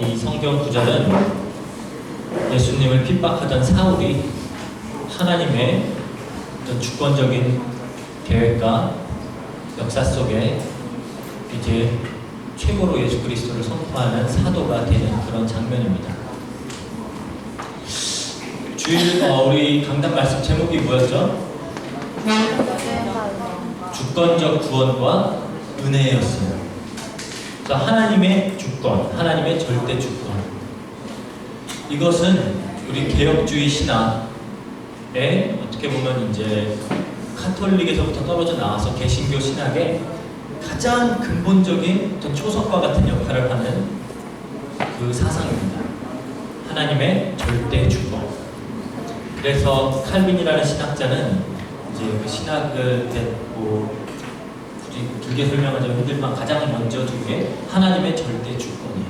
이 성경 구절은 예수님을 핍박하던 사울이 하나님의 어떤 주권적인 계획과 역사 속에 이제 최고로 예수 그리스도를 선포하는 사도가 되는 그런 장면입니다. 주일 우리 강단 말씀 제목이 뭐였죠? 주권적 구원과 은혜였어요. 그래서 하나님의 주권, 하나님의 절대 주권. 이것은 우리 개혁주의 신학에 어떻게 보면 이제 카톨릭에서부터 떨어져 나와서 개신교 신학의 가장 근본적인 어떤 초석과 같은 역할을 하는 그 사상입니다. 하나님의 절대 주권. 그래서 칼빈이라는 신학자는 이제 그 신학을 굳이 길게 설명하자면 힘들지만 가장 먼저 두 개 하나님의 절대 주권이에요.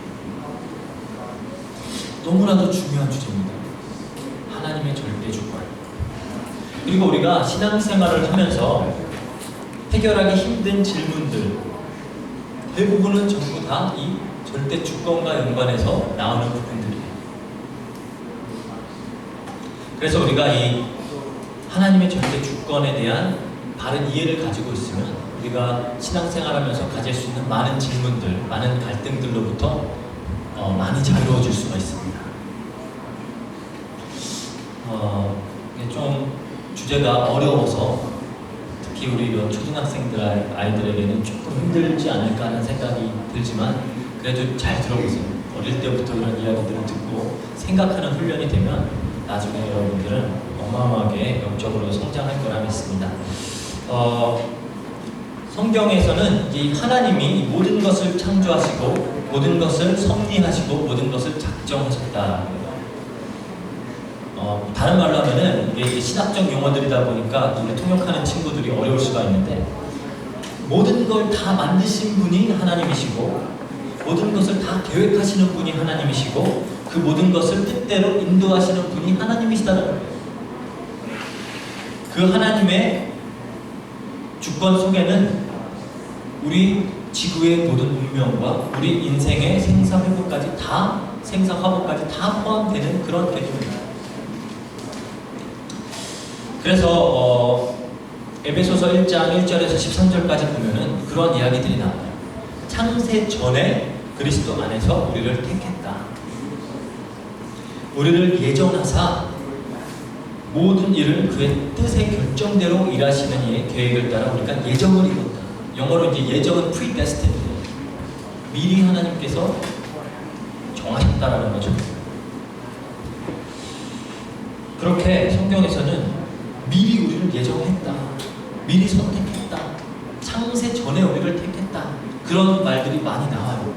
너무나도 중요한 주제입니다. 하나님의 절대 주권. 그리고 우리가 신앙생활을 하면서 해결하기 힘든 질문들 대부분은 전부 다 이 절대 주권과 연관해서 나오는 부분들이에요. 그래서 우리가 이 하나님의 절대 주권에 대한 바른 이해를 가지고 있으면 우리가 신앙생활하면서 가질 수 있는 많은 질문들, 많은 갈등들로부터 많이 자유로워질 수가 있습니다. 좀 주제가 어려워서 특히 우리 이런 초등학생들 아이들에게는 조금 힘들지 않을까 하는 생각이 들지만 그래도 잘 들어보세요. 어릴 때부터 이런 이야기들을 듣고 생각하는 훈련이 되면 나중에 여러분들은 어마어마하게 영적으로 성장할 거라 믿습니다. 성경에서는 이 하나님이 모든 것을 창조하시고 모든 것을 섭리하시고 모든 것을 작정하셨다. 다른 말로 하면은 이게 신학적 용어들이다 보니까 우리 통역하는 친구들이 어려울 수가 있는데 모든 걸 다 만드신 분이 하나님이시고 모든 것을 다 계획하시는 분이 하나님이시고 그 모든 것을 뜻대로 인도하시는 분이 하나님이시다는 거예요. 그 하나님의 주권 속에는 우리 지구의 모든 운명과 우리 인생의 생사회복까지 다 생사화복까지 다 포함되는 그런 개념입니다. 그래서 에베소서 1장 1절에서 13절까지 보면은 그런 이야기들이 나와요. 창세 전에 그리스도 안에서 우리를 택했다. 우리를 예정하사 모든 일을 그의 뜻의 결정대로 일하시는 이의 계획을 따라 우리가 예정을 이뤘다. 영어로 이제 예정은 predestined. 미리 하나님께서 정하셨다라는 거죠. 그렇게 성경에서는 미리 우리를 예정했다. 미리 선택했다. 창세 전에 우리를 택했다. 그런 말들이 많이 나와요.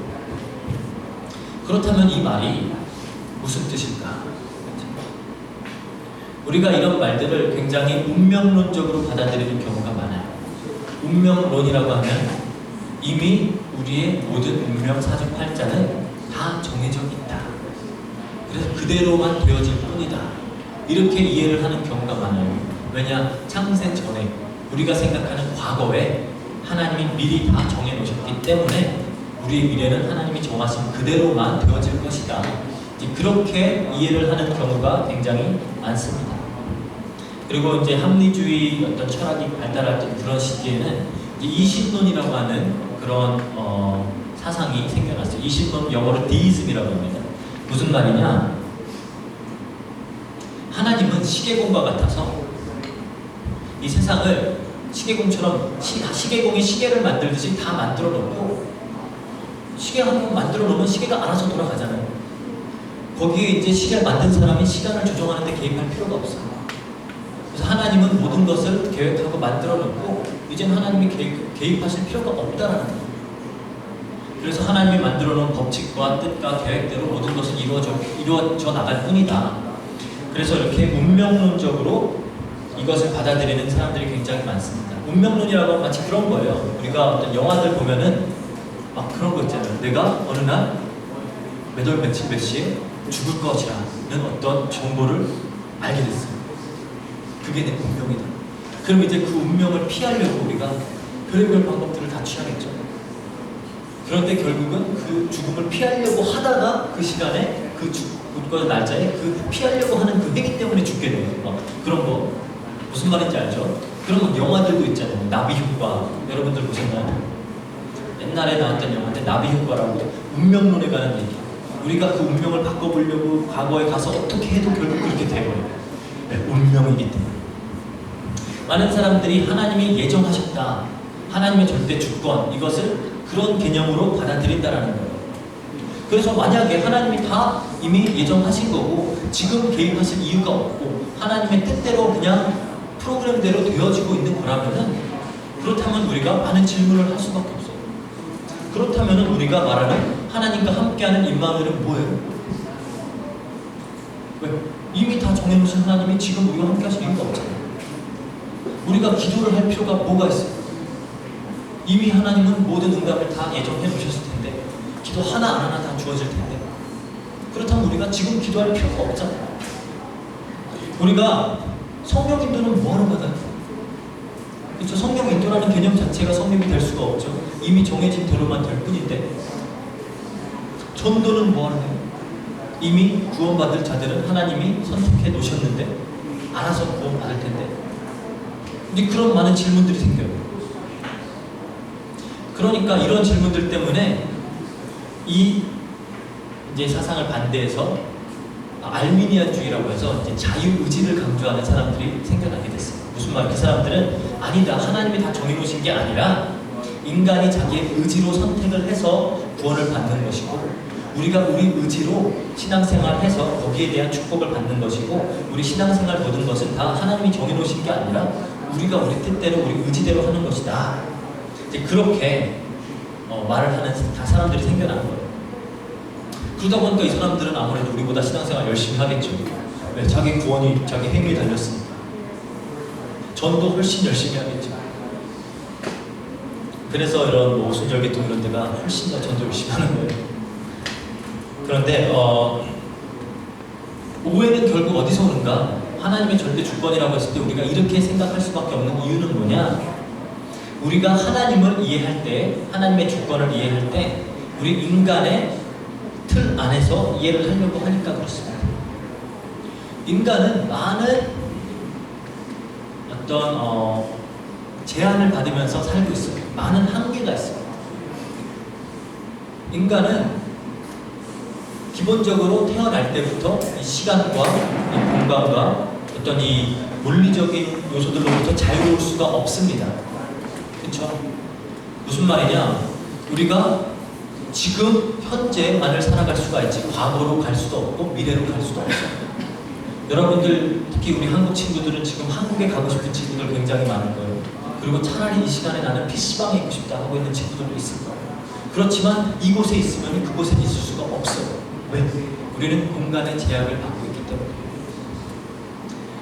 그렇다면 이 말이 무슨 뜻일까? 우리가 이런 말들을 굉장히 운명론적으로 받아들이는 경우가 많아요. 운명론이라고 하면 이미 우리의 모든 운명 사주팔자는 다 정해져 있다. 그래서 그대로만 되어질 뿐이다. 이렇게 이해를 하는 경우가 많아요. 왜냐? 창세 전에 우리가 생각하는 과거에 하나님이 미리 다 정해놓으셨기 때문에 우리의 미래는 하나님이 정하신 그대로만 되어질 것이다. 그렇게 이해를 하는 경우가 굉장히 많습니다. 그리고 이제 합리주의 어떤 철학이 발달했던 그런 시기에는 이신론이라고 하는 그런 사상이 생겨났어요. 이신론 영어로 데이즘이라고 합니다. 무슨 말이냐? 하나님은 시계공과 같아서 이 세상을 시계공처럼 시계공이 시계를 만들듯이 다 만들어 놓고 시계 한 번 만들어 놓으면 시계가 알아서 돌아가잖아요. 거기에 이제 시계를 만든 사람이 시간을 조정하는 데 개입할 필요가 없어요. 그래서 하나님은 모든 것을 계획하고 만들어 놓고 이제는 하나님이 개입하실 필요가 없다라는 거예요. 그래서 하나님이 만들어 놓은 법칙과 뜻과 계획대로 모든 것은 이루어져 나갈 뿐이다. 그래서 이렇게 운명론적으로 이것을 받아들이는 사람들이 굉장히 많습니다. 운명론이라고 하면 마치 그런 거예요. 우리가 어떤 영화들 보면은 막 그런 거 있잖아요. 내가 어느 날 몇 월 며칠 몇 시에 죽을 것이라는 어떤 정보를 알게 됐어요. 그게 내 운명이다. 그럼 이제 그 운명을 피하려고 우리가 별의별 방법들을 다 취하겠죠. 그런데 결국은 그 죽음을 피하려고 하다가 그 시간에 그 죽을 날짜에 그 피하려고 하는 그 행위 때문에 죽게 되는 거. 그런 거 무슨 말인지 알죠? 그런 건 영화들도 있잖아요. 나비 효과 여러분들 보셨나요? 옛날에 나왔던 영화인데 나비 효과라고 운명론에 관한 얘기. 우리가 그 운명을 바꿔보려고 과거에 가서 어떻게 해도 결국 그렇게 돼버려요. 네, 운명이기 때문에. 많은 사람들이 하나님이 예정하셨다, 하나님의 절대 주권, 이것을 그런 개념으로 받아들인다라는 거예요. 그래서 만약에 하나님이 다 이미 예정하신 거고 지금 개입하실 이유가 없고 하나님의 뜻대로 그냥 프로그램대로 되어지고 있는 거라면은, 그렇다면 우리가 많은 질문을 할 수밖에 없어요. 그렇다면 우리가 말하는 하나님과 함께하는 임마누엘은 뭐예요? 왜? 이미 다 정해놓으신 하나님이 지금 우리가 함께 하실 이유가 없잖아요. 우리가 기도를 할 필요가 뭐가 있어요? 이미 하나님은 모든 응답을 다 예정해 놓으셨을 텐데 기도 하나 안 하나 다 주어질 텐데, 그렇다면 우리가 지금 기도할 필요가 없잖아요. 우리가 성령 인도는 뭐하러 받아요? 그렇죠? 성령 인도라는 개념 자체가 성령이 될 수가 없죠. 이미 정해진 대로만 될 뿐인데. 전도는 뭐하러 해요? 이미 구원받을 자들은 하나님이 선택해 놓으셨는데 알아서 구원받을 텐데. 근데 그런 많은 질문들이 생겨요. 그러니까 이런 질문들 때문에 이 이제 사상을 반대해서 알미니안주의라고 해서 이제 자유의지를 강조하는 사람들이 생겨나게 됐어요. 무슨 말? 그 사람들은 아니다, 하나님이 다 정해놓으신 게 아니라 인간이 자기의 의지로 선택을 해서 구원을 받는 것이고, 우리가 우리 의지로 신앙생활해서 거기에 대한 축복을 받는 것이고, 우리 신앙생활 모든 것은 다 하나님이 정해놓으신 게 아니라 우리가 우리 뜻대로 우리 의지대로 하는 것이다. 이제 그렇게 말을 하는 다 사람들이 생겨나는 거예요. 그러다 보니까 이 사람들은 아무래도 우리보다 신앙생활 열심히 하겠죠. 왜? 자기 구원이 자기 행위에 달렸으니까. 전도 훨씬 열심히 하겠죠. 그래서 이런 오순절개통 이런 데가 훨씬 더 전도 열심히 하는 거예요. 그런데 오해는 결국 어디서 오는가? 하나님의 절대 주권이라고 했을 때 우리가 이렇게 생각할 수밖에 없는 이유는 뭐냐? 우리가 하나님을 이해할 때, 하나님의 주권을 이해할 때 우리 인간의 틀 안에서 이해를 하려고 하니까 그렇습니다. 인간은 많은 어떤 제한을 받으면서 살고 있어요. 많은 한계가 있어요. 인간은 기본적으로 태어날 때부터 이 시간과 이 공간과 어떤 이 물리적인 요소들로부터 자유로울 수가 없습니다. 그렇죠? 무슨 말이냐? 우리가 지금 현재만을 살아갈 수가 있지 과거로 갈 수도 없고 미래로 갈 수도 없어요. 여러분들, 특히 우리 한국 친구들은 지금 한국에 가고 싶은 친구들 굉장히 많은 거예요. 그리고 차라리 이 시간에 나는 PC방에 있고 싶다 하고 있는 친구들도 있을 거예요. 그렇지만 이곳에 있으면 그곳에 있을 수가 없어요. 왜? 우리는 공간의 제약을 받고 있기 때문에.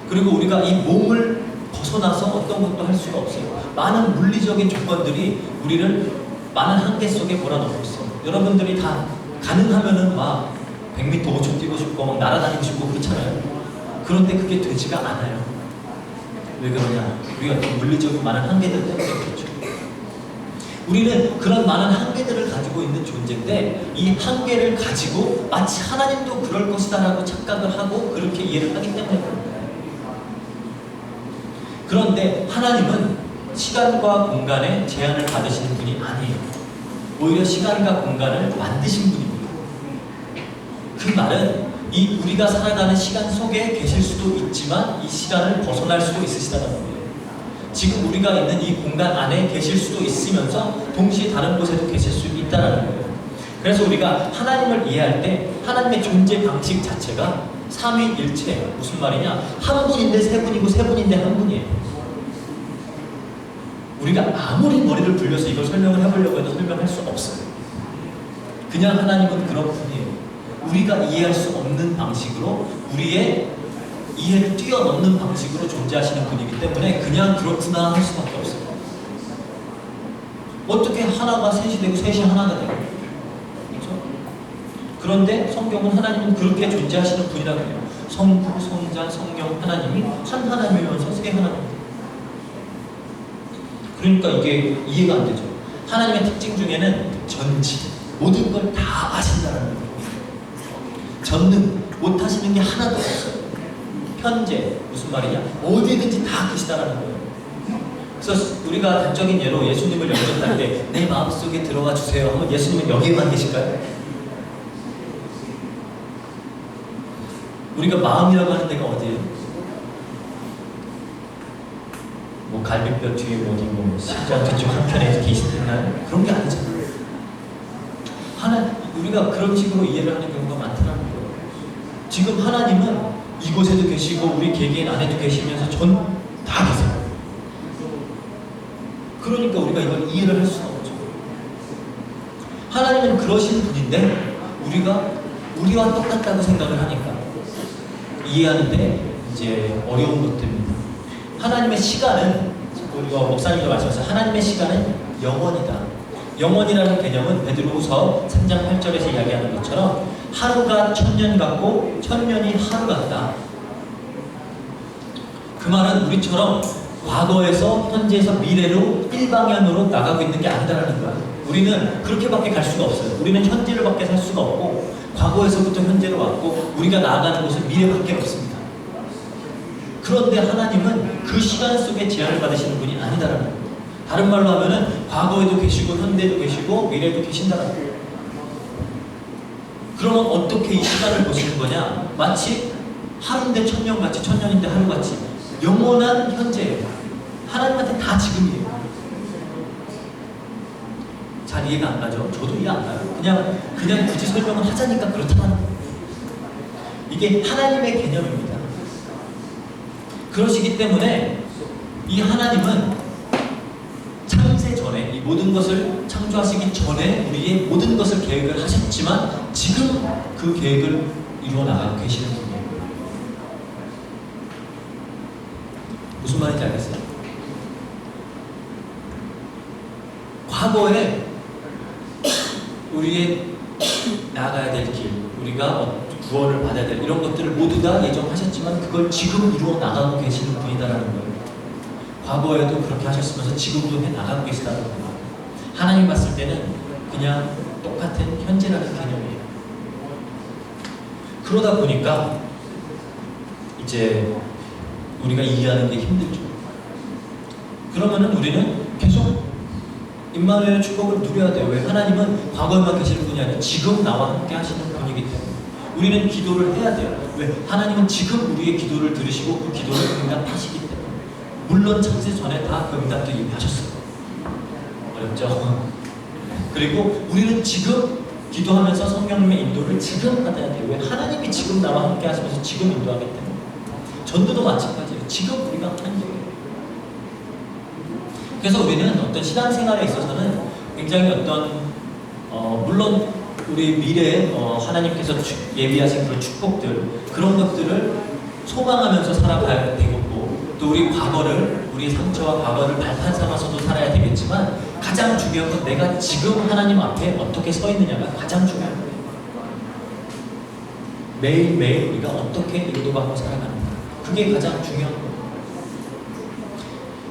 그리고 우리가 이 몸을 벗어나서 어떤 것도 할 수가 없어요. 많은 물리적인 조건들이 우리를 많은 한계 속에 몰아넣고 있어요. 여러분들이 다 가능하면은 막 100m 5초 뛰고 싶고 막 날아다니고 싶고 그렇잖아요. 그런데 그게 되지가 않아요. 왜 그러냐? 우리가 물리적인 많은 한계들 때문에 그렇죠. 우리는 그런 많은 한계들을 가지고 있는 존재인데 이 한계를 가지고 마치 하나님도 그럴 것이다 라고 착각을 하고 그렇게 이해를 하기 때문에 그런 거예요. 그런데 하나님은 시간과 공간에 제한을 받으시는 분이 아니에요. 오히려 시간과 공간을 만드신 분입니다. 그 말은 이 우리가 살아가는 시간 속에 계실 수도 있지만 이 시간을 벗어날 수도 있으시다는 거예요. 지금 우리가 있는 이 공간 안에 계실 수도 있으면서 동시에 다른 곳에도 계실 수 있다는 거예요. 그래서 우리가 하나님을 이해할 때 하나님의 존재 방식 자체가 삼위일체예요. 무슨 말이냐? 한 분인데 세 분이고 세 분인데 한 분이에요. 우리가 아무리 머리를 굴려서 이걸 설명을 해보려고 해도 설명할 수 없어요. 그냥 하나님은 그런 분이에요. 우리가 이해할 수 없는 방식으로 우리의 이해를 뛰어넘는 방식으로 존재하시는 분이기 때문에 그냥 그렇구나 할 수밖에 없어요. 어떻게 하나가 셋이 되고 셋이 하나가 되고, 그렇죠? 그런데 성경은 하나님은 그렇게 존재하시는 분이라고 해요. 성부, 성자, 성령, 하나님이 한 하나님이면서 세 하나님. 그러니까 이게 이해가 안 되죠. 하나님의 특징 중에는 전지, 모든 걸 다 아신다는 거예요. 전능, 못하시는 게 하나도 없어요. 현재, 무슨 말이냐? 어디든지 다 계시다라는 거예요. 그래서 우리가 단적인 예로 예수님을 영접할 때 내 마음속에 들어와 주세요 하면 예수님은 여기에만 계실까요? 우리가 마음이라고 하는 데가 어디예요? 뭐 갈비뼈 뒤에 어디 뭐 심장 뒤쪽 한편에 계시나요? 그런 게 아니잖아요. 우리가 그런 식으로 이해를 하는 경우가 많더라는 거예요. 지금 하나님은 이곳에도 계시고 우리 개개인 안에도 계시면서 전 다 계세요. 그러니까 우리가 이걸 이해를 할 수가 없죠. 하나님은 그러신 분인데 우리와 똑같다고 생각을 하니까 이해하는데 이제 어려운 것들입니다. 하나님의 시간은, 우리가 목사님도 말씀하셨어요. 하나님의 시간은 영원이다. 영원이라는 개념은 베드로후서 3장 8절에서 이야기하는 것처럼 하루가 천년 같고 천년이 하루 같다. 그 말은 우리처럼 과거에서 현재에서 미래로 일방향으로 나가고 있는 게 아니다라는 거야. 우리는 그렇게밖에 갈 수가 없어요. 우리는 현재를 밖에 살 수가 없고 과거에서부터 현재로 왔고 우리가 나아가는 곳은 미래밖에 없습니다. 그런데 하나님은 그 시간 속에 제한을 받으시는 분이 아니다라는 거예요. 다른 말로 하면은 과거에도 계시고 현대도 계시고 미래도 계신다는 거예요. 그러면 어떻게 이 시간을 보시는 거냐? 마치 하루인데 천년같이, 천년인데 하루같이 영원한 현재예요. 하나님한테 다 지금이에요. 잘 이해가 안 가죠? 저도 이해 안 가요. 그냥 굳이 설명을 하자니까 그렇다는 거예요. 이게 하나님의 개념입니다. 그러시기 때문에 이 하나님은 창세 전에 이 모든 것을 창조하시기 전에 우리의 모든 것을 계획을 하셨지만 지금 그 계획을 이루어 나가고 계시는 분이에요. 무슨 말인지 알겠어요? 과거에 우리의 나가야 될 길, 우리가 구원을 받아야 될 이런 것들을 모두 다 예정하셨지만 그걸 지금 이루어 나가고 계시는 분이다라는 거예요. 과거에도 그렇게 하셨으면서 지금도 해 나가고 계시다는 거예요. 하나님 봤을 때는 그냥 똑같은 현재라는 개념이에요. 그러다 보니까 이제 우리가 이해하는 게 힘들죠. 그러면은 우리는 계속 임마누엘의 축복을 누려야 돼요. 왜? 하나님은 과거에만 계시는 분이 아니라 지금 나와 함께 하시는 분이기 때문에 우리는 기도를 해야 돼요. 왜? 하나님은 지금 우리의 기도를 들으시고 그 기도를 응답하시기 때문에. 물론 창세 전에 다 그 응답도 이미 하셨어요. 어렵죠? 그리고 우리는 지금 기도하면서 성령님의 인도를 지금 받아야 돼요. 왜? 하나님이 지금 나와 함께 하시면서 지금 인도하기 때문에. 전도도 마찬가지예요. 지금 우리가 하는 거예요. 그래서 우리는 어떤 신앙생활에 있어서는 굉장히 물론 우리 미래에 하나님께서 예비하신 그런 축복들, 그런 것들을 소망하면서 살아가야 되겠고, 또 우리 과거를, 우리의 상처와 과거를 발판 삼아서도 살아야 되겠지만, 가장 중요한 건 내가 지금 하나님 앞에 어떻게 서 있느냐가 가장 중요한 거예요. 매일매일 우리가 어떻게 인도받고 살아가는가, 그게 가장 중요한 거예요.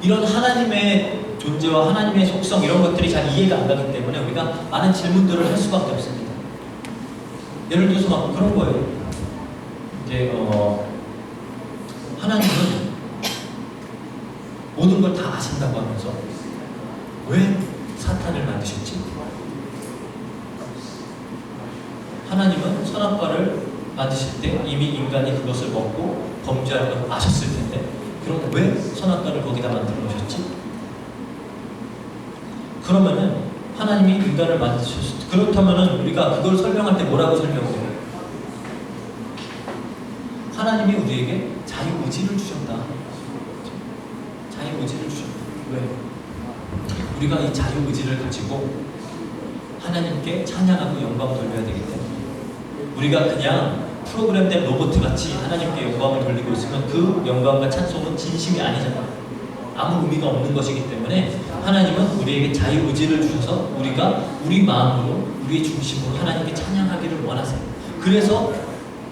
이런 하나님의 존재와 하나님의 속성, 이런 것들이 잘 이해가 안 가기 때문에 우리가 많은 질문들을 할 수밖에 없습니다. 예를 들어서 막 그런 거예요. 이제 하나님은 모든 걸 다 아신다고 하면서 왜 사탄을 만드셨지? 하나님은 선악과를 만드실 때 이미 인간이 그것을 먹고 범죄할 걸 아셨을 텐데, 그럼 왜 선악과를 거기다 만들어 놓으셨지? 그러면은 하나님이 인간을 만드셨을 때, 그렇다면은 우리가 그걸 설명할 때 뭐라고 설명해요? 하나님이 우리에게 자유의지를 주셨다. 자유의지를 주셨다. 왜? 우리가 이 자유의지를 가지고 하나님께 찬양하고 영광을 돌려야 되기 때문에, 우리가 그냥 프로그램된 로봇같이 하나님께 영광을 돌리고 있으면 그 영광과 찬송은 진심이 아니잖아요. 아무 의미가 없는 것이기 때문에 하나님은 우리에게 자유의지를 주셔서 우리가 우리 마음으로, 우리의 중심으로 하나님께 찬양하기를 원하세요. 그래서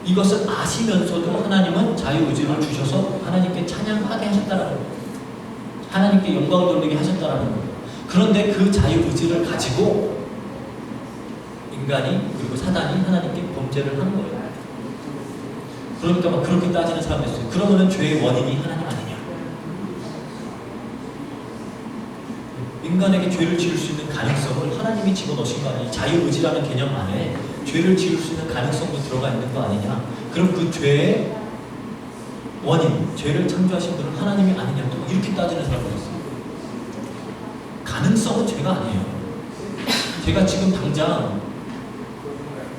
이것을 아시면서도 하나님은 자유의지를 주셔서 하나님께 찬양하게 하셨다는 거예요. 하나님께 영광을 돌리게 하셨다는 거예요. 그런데 그 자유의지를 가지고 인간이 그리고 사단이 하나님께 범죄를 한 거예요. 그러니까 막 그렇게 따지는 사람도 있어요. 그러면은 죄의 원인이 하나님 아니냐? 인간에게 죄를 지을 수 있는 가능성을 하나님이 집어넣으신 거 아니에요? 자유의지라는 개념 안에 죄를 지을 수 있는 가능성도 들어가 있는 거 아니냐? 그럼 그 죄의 원인, 죄를 창조하신 분은 하나님이 아니냐? 또 이렇게 따지는 사람도 있어요. 가능성은 죄가 아니에요. 제가 지금 당장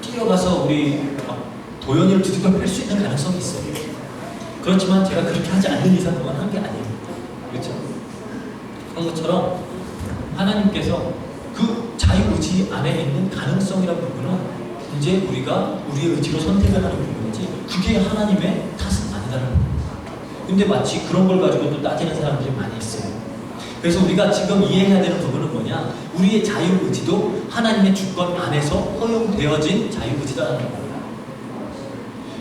뛰어가서 우리 도연이를 두들겨 팰 수 있는 가능성이 있어요. 그렇지만 제가 그렇게 하지 않는 이상 그건 한 게 아니에요. 그렇죠? 그런 것처럼 하나님께서 그 자유의지 안에 있는 가능성이라는 부분은 이제 우리가 우리의 의지로 선택을 하는 부분이지 그게 하나님의 탓은 아니다는 거예요. 근데 마치 그런 걸 가지고 또 따지는 사람들이 많이 있어요. 그래서 우리가 지금 이해해야 되는 부분은 뭐냐? 우리의 자유의지도 하나님의 주권 안에서 허용되어진 자유의지다라는 거예요.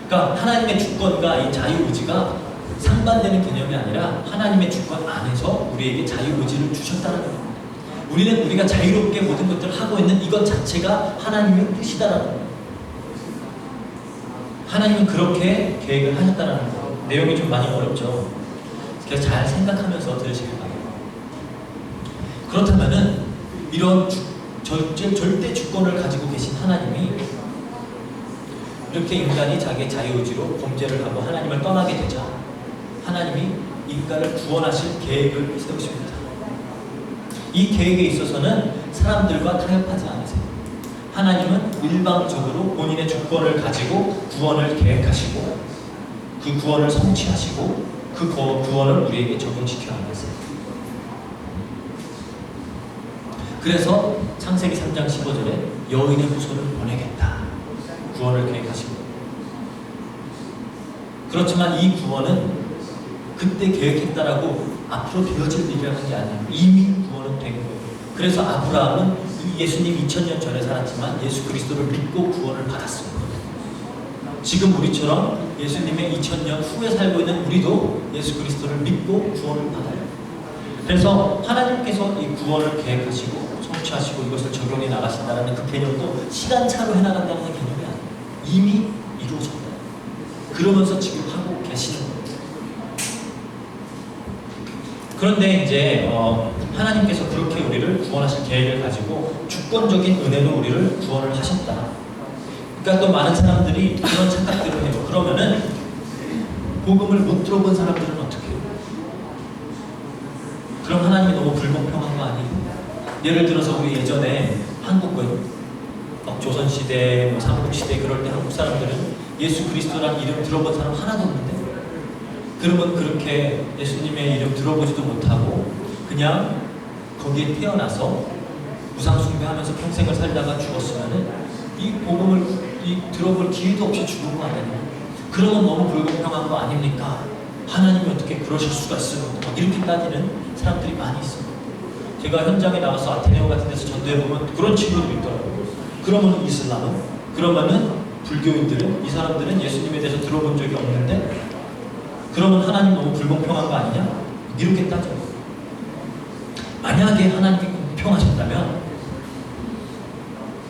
그러니까 하나님의 주권과 이 자유의지가 상반되는 개념이 아니라 하나님의 주권 안에서 우리에게 자유의지를 주셨다는 겁니다. 우리는 우리가 자유롭게 모든 것들을 하고 있는 이것 자체가 하나님의 뜻이다라는 거예요. 하나님은 그렇게 계획을 하셨다는 거예요. 내용이 좀 많이 어렵죠. 그래서 잘 생각하면서 들으시길 바랍니다. 그렇다면은 이런 절대 주권을 가지고 계신 하나님이 이렇게 인간이 자기의 자유의지로 범죄를 하고 하나님을 떠나게 되자 하나님이 인간을 구원하실 계획을 세우십니다. 이 계획에 있어서는 사람들과 타협하지 않으세요. 하나님은 일방적으로 본인의 주권을 가지고 구원을 계획하시고 그 구원을 성취하시고 그 구원을 우리에게 적용시켜 나가세요. 그래서 창세기 3장 15절에 여인의 후손을 보내겠다. 구원을 계획하시고. 그렇지만 이 구원은 그때 계획했다라고 앞으로 되어질 일이라는 게 아니에요. 이미 구원은 된 거예요. 그래서 아브라함은 예수님 2000년 전에 살았지만 예수 그리스도를 믿고 구원을 받았어요. 지금 우리처럼 예수님의 2000년 후에 살고 있는 우리도 예수 그리스도를 믿고 구원을 받아요. 그래서 하나님께서 이 구원을 계획하시고 성취하시고 이것을 적용해 나가신다는 그 개념도 시간차로 해나간다는 개념이 아니에요. 이미 이루어졌다. 그러면서 지금 하고 계시는 거예요. 그런데 이제 하나님께서 그렇게 우리를 구원하실 계획을 가지고 주권적인 은혜로 우리를 구원을 하셨다. 그러니까 또 많은 사람들이 그런 착각들을 해요. 그러면은 복음을 못 들어본 사람들은 어떻게 해요? 그럼 하나님이 너무 불공평한 거 아니에요? 예를 들어서 우리 예전에 한국은 조선시대, 삼국시대 그럴 때 한국 사람들은 예수 그리스도라는 이름 들어본 사람 하나도 없는데 그러면 그렇게 예수님의 이름 들어보지도 못하고 그냥 거기에 태어나서 우상숭배하면서 평생을 살다가 죽었으면은 이 복음을 들어볼 기회도 없이 죽은 거 아니에요? 그러면 너무 불공평한 거 아닙니까? 하나님이 어떻게 그러실 수가 있어요? 이렇게 따지는 사람들이 많이 있어요. 제가 현장에 나가서 아테네오 같은 데서 전도해보면 그런 친구들이 있더라고요. 그러면 이슬람은? 그러면은 불교인들은? 이 사람들은 예수님에 대해서 들어본 적이 없는데 그러면 하나님 너무 불공평한 거 아니냐? 이렇게 따져요. 만약에 하나님이 공평하셨다면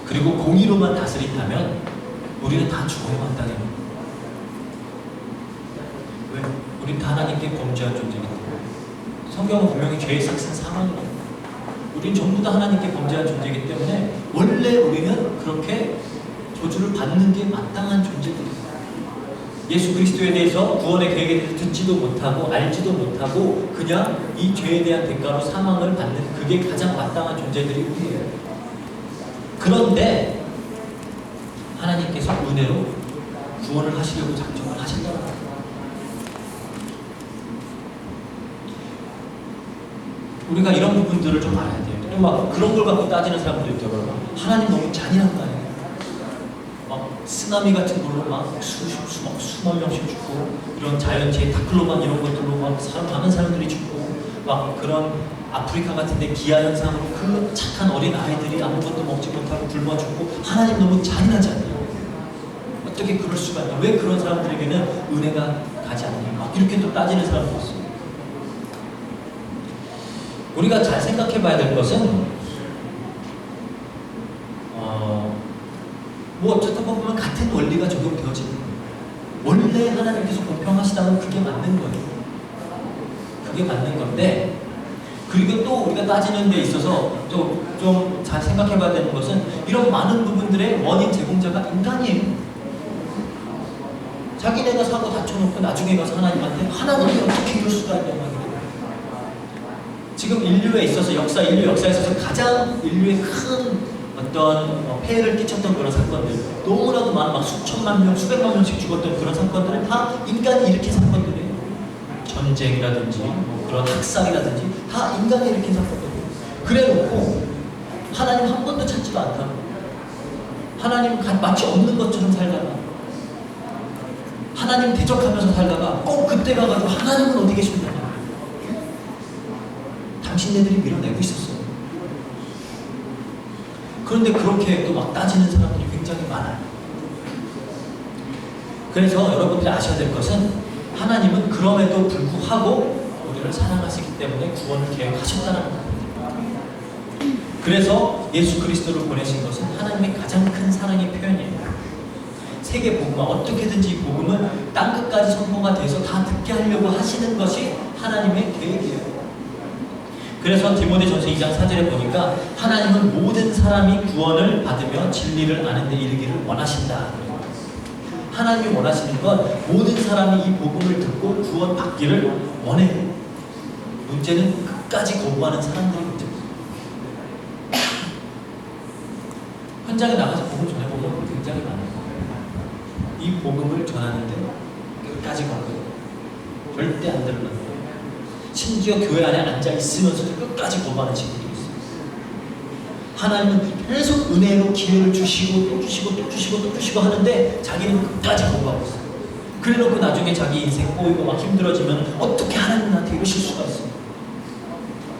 그리고 공의로만 다스린다면 우리는 다 죽어야 한다는 거예요. 왜? 우린 다 하나님께 범죄한 존재이기 때문에. 성경은 분명히 죄의 삭은 사망이에요. 우린 전부 다 하나님께 범죄한 존재이기 때문에 원래 우리는 그렇게 저주를 받는 게 마땅한 존재들이에요. 예수 그리스도에 대해서 구원의 계획에 대해서 듣지도 못하고 알지도 못하고 그냥 이 죄에 대한 대가로 사망을 받는 그게 가장 마땅한 존재들이 우리예요. 그런데 하나님께서 은혜로 구원을 하시려고 작정을 하신다는 거예요. 우리가 이런 부분들을 좀 알아야 돼요. 또 막 그런 걸 갖고 따지는 사람들이 있더라고요. 하나님 너무 잔인한 거 아니에요? 막 쓰나미 같은 걸로 막 수만 명씩 죽고 이런 자연재해 다클로만 이런 것들로 막 많은 사람들이 죽고 막 그런 아프리카 같은 데 기아 현상으로 그 착한 어린 아이들이 아무것도 먹지 못하고 굶어 죽고 하나님 너무 잔인하지 않나요? 어떻게 그럴 수가 있나? 왜 그런 사람들에게는 은혜가 가지 않냐? 막 이렇게 또 따지는 사람도 있어요. 우리가 잘 생각해 봐야 될 것은 뭐 어쩌다 보면 같은 원리가 적용되어지는 거예요. 원래 하나님께서 공평하시다면 그게 맞는 거예요. 그게 맞는 건데, 그리고 또 우리가 따지는 데 있어서 좀 잘 생각해 봐야 되는 것은 이런 많은 부분들의 원인 제공자가 인간이에요. 자기네가 사고 다쳐놓고 나중에 가서 하나님한테 하나님이 어떻게 이럴 수가 있냐 말이에요. 지금 인류에 있어서 인류 역사에 있어서 가장 인류에 큰 어떤 폐해를 끼쳤던 그런 사건들, 너무나도 많은 막 수천만 명, 수백만 명씩 죽었던 그런 사건들은 다 인간이 일으킨 사건들이에요. 전쟁이라든지 뭐 그런 학살이라든지 다 인간이 일으킨 사건들이에요. 그래놓고 하나님 한 번도 찾지도 않다고, 하나님 마치 없는 것처럼 살다가, 하나님 대적하면서 살다가 꼭 그때 가가지고 하나님은 어디 계십니까? 당신네들이 밀어내고 있었어요. 그런데 그렇게 또 막 따지는 사람들이 굉장히 많아요. 그래서 여러분들이 아셔야 될 것은 하나님은 그럼에도 불구하고 우리를 사랑하시기 때문에 구원을 계획하셨다는 겁니다. 그래서 예수 그리스도를 보내신 것은 하나님의 가장 큰 사랑의 표현이에요. 세계 복음화, 어떻게든지 이 복음은 땅끝까지 선포가 돼서 다 듣게 하려고 하시는 것이 하나님의 계획이에요. 그래서 디모데전서 2장 4절에 보니까 하나님은 모든 사람이 구원을 받으며 진리를 아는 데 이르기를 원하신다. 하나님이 원하시는 건 모든 사람이 이 복음을 듣고 구원받기를 원해요. 문제는 끝까지 거부하는 사람들의 문제입니다. 현장에 나가서 복음 전해보면 굉장히 많아요. 이 복음을 전하는데 끝까지 가고요. 절대 안 들으는 거예요. 심지어 교회 안에 앉아 있으면서도 끝까지 거부하는 친구도 있어요. 하나님은 계속 은혜로 기회를 주시고 또 주시고 또 주시고 또 주시고 하는데 자기는 끝까지 거부하고 있어요. 그래놓고 나중에 자기 인생 꼬이고 막 힘들어지면 어떻게 하나님한테 이러실 수가 있어요?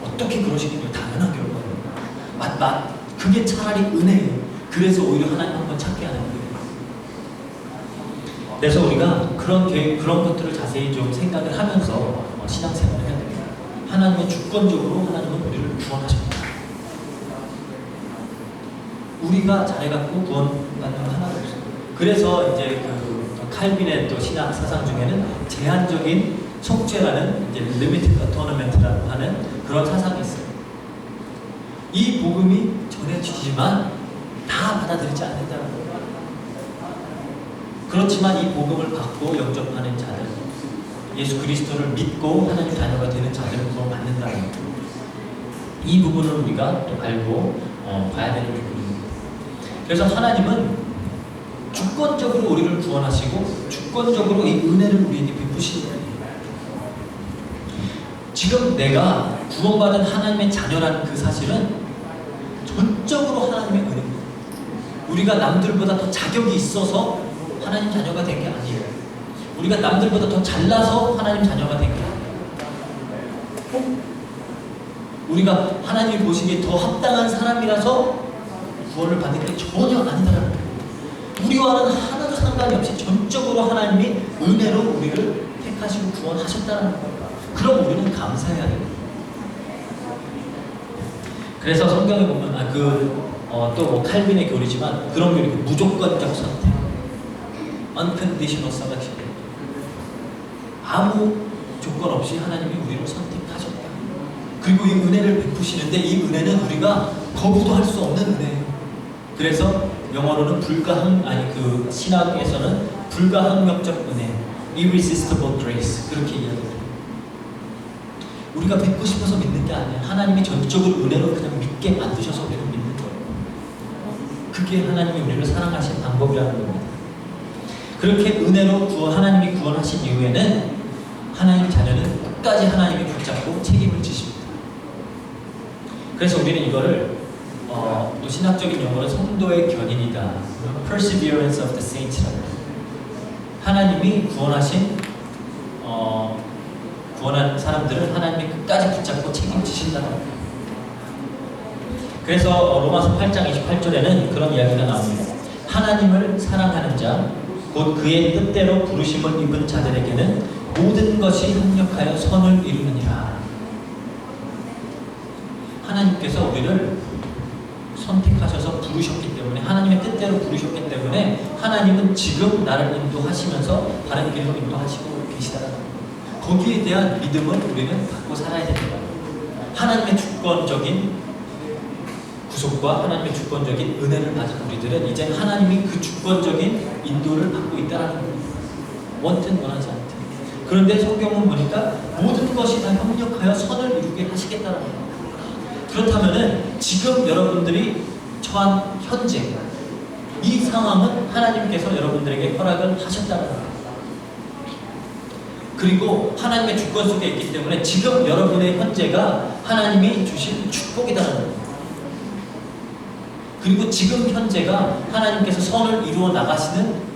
어떻게 그러시겠냐고. 당연한 결과예요. 그게 차라리 은혜예요. 그래서 오히려 하나님 한번 찾게 하는 거예요. 그래서 우리가 그런 것들을 자세히 좀 생각을 하면서 신앙생활을 해야 됩니다. 하나님은 주권적으로 하나님은 우리를 구원하십니다. 우리가 잘해갖고 구원받는 건 하나도 없어요. 그래서 이제 그 칼빈의 또 신학 사상 중에는 제한적인 속죄라는 이제 리미티드 어토너먼트라고 하는 그런 사상이 있어요. 이 복음이 전해지지만 다 받아들이지 않는다는 거예요. 그렇지만 이 복음을 받고 영접하는 자들, 예수 그리스도를 믿고 하나님 자녀가 되는 자들은 그걸 받는다는 거예요. 이 부분을 우리가 또 알고 봐야 되는 부분입니다. 그래서 하나님은 주권적으로 우리를 구원하시고 주권적으로 이 은혜를 우리에게 베푸시는 거예요. 지금 내가 구원받은 하나님의 자녀라는 그 사실은 전적으로 하나님의 은혜입니다. 우리가 남들보다 더 자격이 있어서 하나님 자녀가 된 게 아니에요. 우리가 남들보다 더 잘나서 하나님 자녀가 된 게 아니에요. 우리가 하나님이 보시기에 더 합당한 사람이라서 구원을 받는 게 전혀 아니다라는 거예요. 우리와는 하나도 상관이 없이 전적으로 하나님이 은혜로 우리를 택하시고 구원하셨다는 거예요. 그럼 우리는 감사해야 돼요. 그래서 성경에 보면 또 칼빈의 교리지만 그런 교리, 무조건적 선택, unconditional selection. 아무 조건 없이 하나님이 우리를 선택하셨다. 그리고 이 은혜를 베푸시는데 이 은혜는 우리가 거부도 할 수 없는 은혜예요. 그래서 영어로는 신학에서는 불가항력적 은혜, irresistible grace, 그렇게 이야기해요. 우리가 믿고 싶어서 믿는 게 아니에요. 하나님이 전적으로 은혜로 그냥 믿게 만드셔서 우리를 믿는 거예요. 그게 하나님이 우리를 사랑하신 방법이라는 겁니다. 그렇게 은혜로 하나님이 구원하신 이후에는 하나님의 자녀는 끝까지 하나님이 붙잡고 책임을 지십니다. 그래서 우리는 이거를 또 신학적인 용어로 성도의 견인이다, perseverance of the saints라고 해요. 하나님이 구원한 사람들을 하나님이 끝까지 붙잡고 책임지신다는 거예요. 그래서 로마서 8장 28절에는 그런 이야기가 나옵니다. 하나님을 사랑하는 자, 곧 그의 뜻대로 부르심을 입은 자들에게는 모든 것이 합력하여 선을 이루느니라. 하나님께서 우리를 선택하셔서 부르셨기 때문에, 하나님의 뜻대로 부르셨기 때문에 때문에 하나님은 지금 나를 인도하시면서 바른 길로 인도하시고 계시다라는 거예요. 거기에 대한 믿음을 우리는 갖고 살아야 되는 거예요. 하나님의 주권적인 구속과 하나님의 주권적인 은혜를 가진 우리들은 이제 하나님이 그 주권적인 인도를 받고 있다는 거예요. 원든 원하지 않든. 그런데 성경은 보니까 모든 것이 다 협력하여 선을 이루게 하시겠다는 거예요. 그렇다면은 지금 여러분들이 처한 현재 이 상황은 하나님께서 여러분들에게 허락을 하셨다는 거예요. 그리고 하나님의 주권 속에 있기 때문에 지금 여러분의 현재가 하나님이 주신 축복이다라는 거예요. 그리고 지금 현재가 하나님께서 선을 이루어 나가시는